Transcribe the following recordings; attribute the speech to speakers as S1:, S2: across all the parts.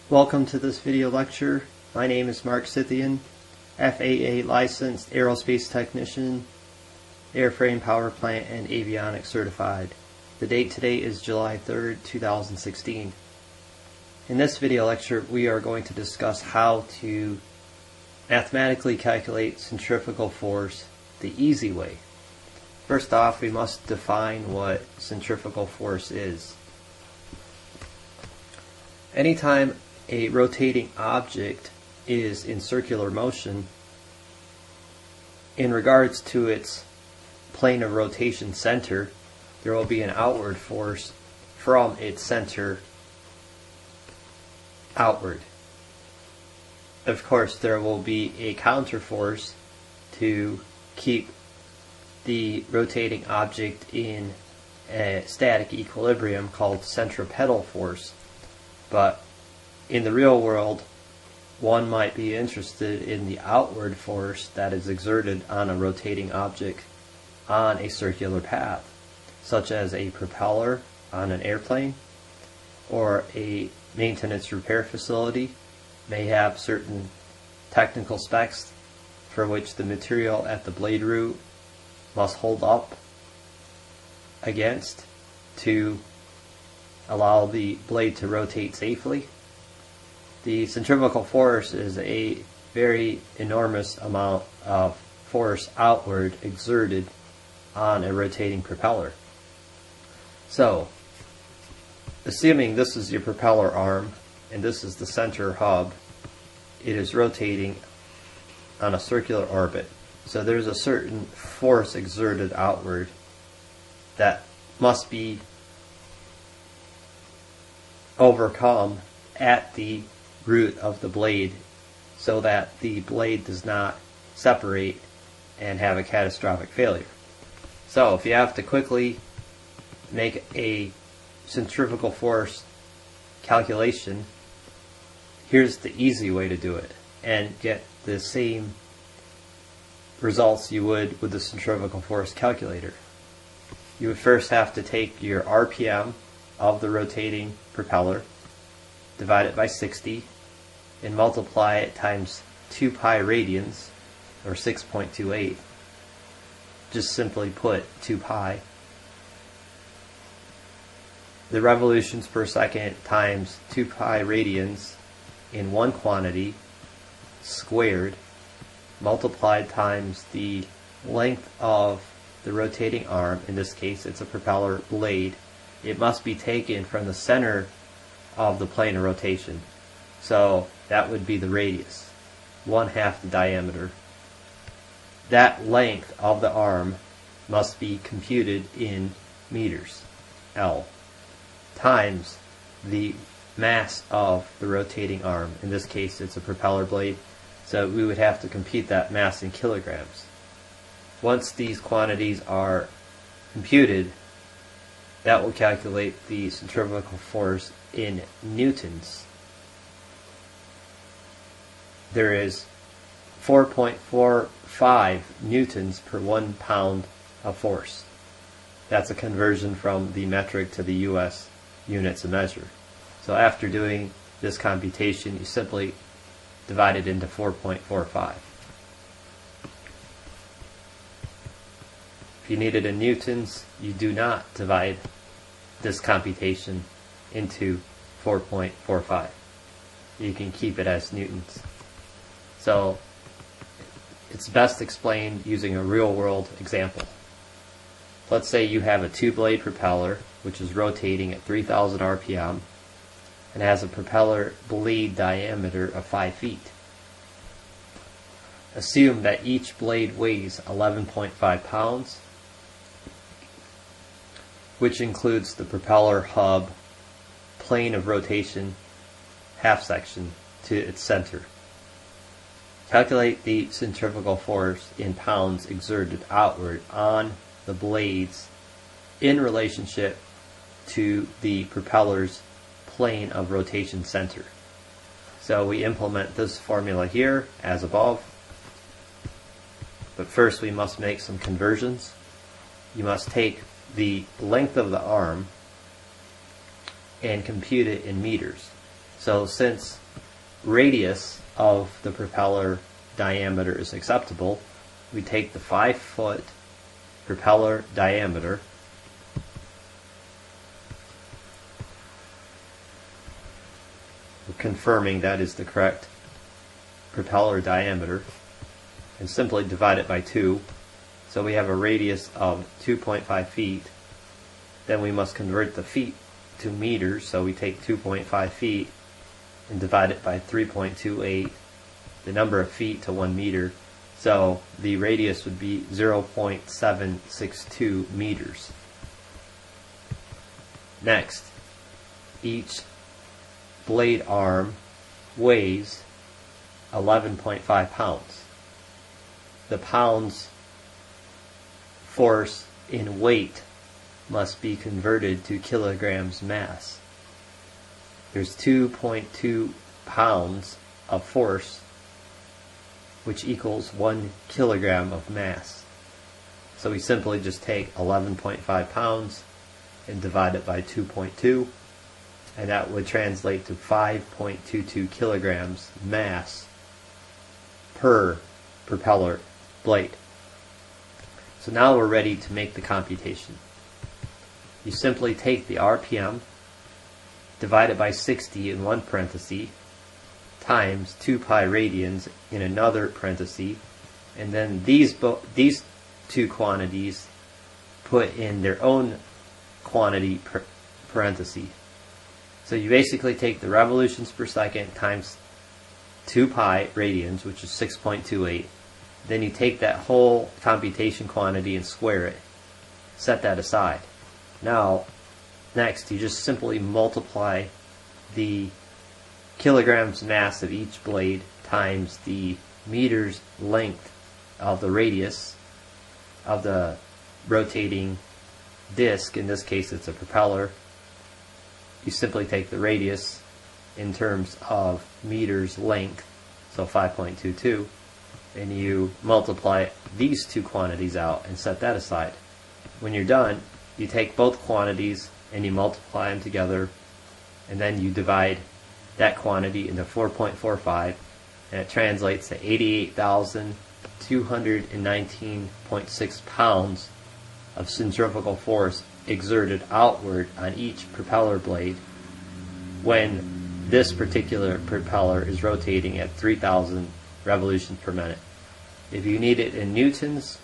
S1: Welcome to this video lecture. My name is Mark Scythian, FAA licensed aerospace technician, airframe power plant, and avionics certified. The date today is July 3rd, 2016. In this video lecture, we are going to discuss how to mathematically calculate centrifugal force the easy way. First off, we must define what centrifugal force is. Anytime a rotating object is in circular motion, in regards to its plane of rotation center, there will be an outward force from its center outward. Of course, there will be a counter force to keep the rotating object in a static equilibrium called centripetal force. But in the real world, one might be interested in the outward force that is exerted on a rotating object on a circular path, such as a propeller on an airplane, or a maintenance repair facility may have certain technical specs for which the material at the blade root must hold up against to allow the blade to rotate safely. The centrifugal force is a very enormous amount of force outward exerted on a rotating propeller. So, assuming this is your propeller arm and this is the center hub, it is rotating on a circular orbit. So there's a certain force exerted outward that must be overcome at the root of the blade so that the blade does not separate and have a catastrophic failure. So if you have to quickly make a centrifugal force calculation, here's the easy way to do it and get the same results you would with the centrifugal force calculator. You would first have to take your RPM of the rotating propeller, divide it by 60, and multiply it times 2 pi radians, or 6.28. Just simply put 2 pi. The revolutions per second times 2 pi radians in one quantity squared, multiplied times the length of the rotating arm. In this case, it's a propeller blade. It must be taken from the center of the plane of rotation. So that would be the radius, 1/2 the diameter. That length of the arm must be computed in meters, L, times the mass of the rotating arm. In this case, it's a propeller blade, so we would have to compute that mass in kilograms. Once these quantities are computed, that will calculate the centrifugal force in newtons. There is 4.45 newtons per 1 pound of force. That's a conversion from the metric to the US units of measure. So after doing this computation, you simply divide it into 4.45. If you need it in newtons, you do not divide this computation into 4.45. You can keep it as newtons. So it's best explained using a real-world example. Let's say you have a two-blade propeller which is rotating at 3,000 RPM and has a propeller blade diameter of 5 feet. Assume that each blade weighs 11.5 pounds, which includes the propeller hub plane of rotation half section to its center. Calculate the centrifugal force in pounds exerted outward on the blades in relationship to the propeller's plane of rotation center. So we implement this formula here as above, but first we must make some conversions. You must take the length of the arm and compute it in meters. So since radius of the propeller diameter is acceptable, we take the 5-foot propeller diameter confirming that is the correct propeller diameter, and simply divide it by 2. So we have a radius of 2.5 feet. Then we must convert the feet to meters, so we take 2.5 feet and divide it by 3.28, the number of feet to 1 meter. So the radius would be 0.762 meters. Next, each blade arm weighs 11.5 pounds. The pounds force in weight must be converted to kilograms mass. There's 2.2 pounds of force, which equals 1 kilogram of mass. So we simply just take 11.5 pounds and divide it by 2.2, and that would translate to 5.22 kilograms mass per propeller blade. So now we're ready to make the computation. You simply take the RPM, divide it by 60 in one parenthesis, times 2 pi radians in another parenthesis, and then these two quantities put in their own quantity parenthesis. So you basically take the revolutions per second times 2 pi radians, which is 6.28. Then you take that whole computation quantity and square it. Set that aside. Now, next, you just simply multiply the kilograms mass of each blade times the meters length of the radius of the rotating disc. In this case, it's a propeller. You simply take the radius in terms of meters length, so 5.22, and you multiply these two quantities out and set that aside. When you're done, you take both quantities and you multiply them together, and then you divide that quantity into 4.45, and it translates to 88,219.6 pounds of centrifugal force exerted outward on each propeller blade when this particular propeller is rotating at 3,000 revolutions per minute. If you need it in newtons,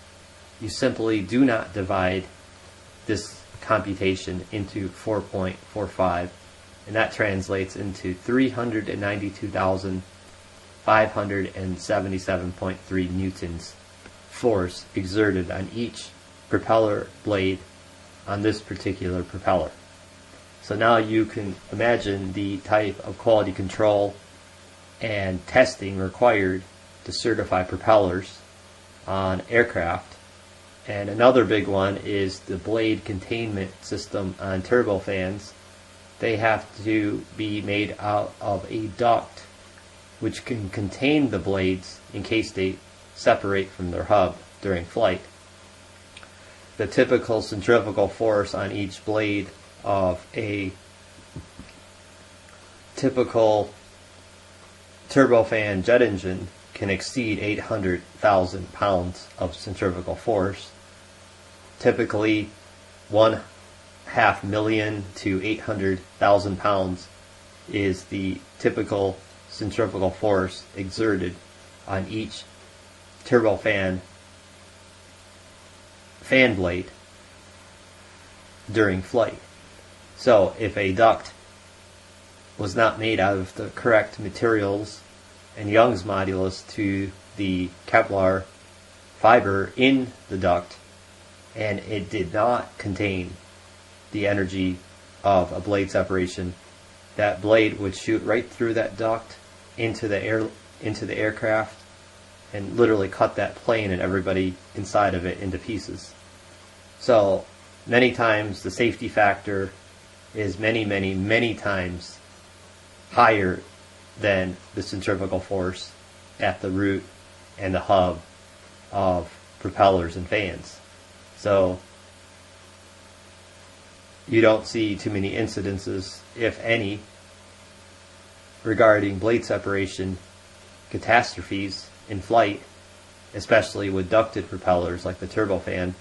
S1: you simply do not divide this computation into 4.45, and that translates into 392,577.3 newtons force exerted on each propeller blade on this particular propeller. So now you can imagine the type of quality control and testing required to certify propellers on aircraft. And another big one is the blade containment system on turbofans. They have to be made out of a duct which can contain the blades in case they separate from their hub during flight. The typical centrifugal force on each blade of a typical turbofan jet engine can exceed 800,000 pounds of centrifugal force. Typically 1/2 to 800,000 pounds is the typical centrifugal force exerted on each turbofan fan blade during flight. So if a duct was not made out of the correct materials and Young's modulus to the Kevlar fiber in the duct, and it did not contain the energy of a blade separation, that blade would shoot right through that duct into the aircraft and literally cut that plane and everybody inside of it into pieces. So many times the safety factor is many times higher than the centrifugal force at the root and the hub of propellers and fans. So you don't see too many incidences, if any, regarding blade separation catastrophes in flight, especially with ducted propellers like the turbofan,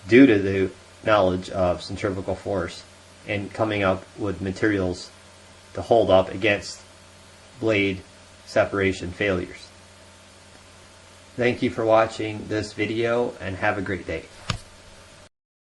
S1: due to the knowledge of centrifugal force and coming up with materials to hold up against blade separation failures. Thank you for watching this video and have a great day.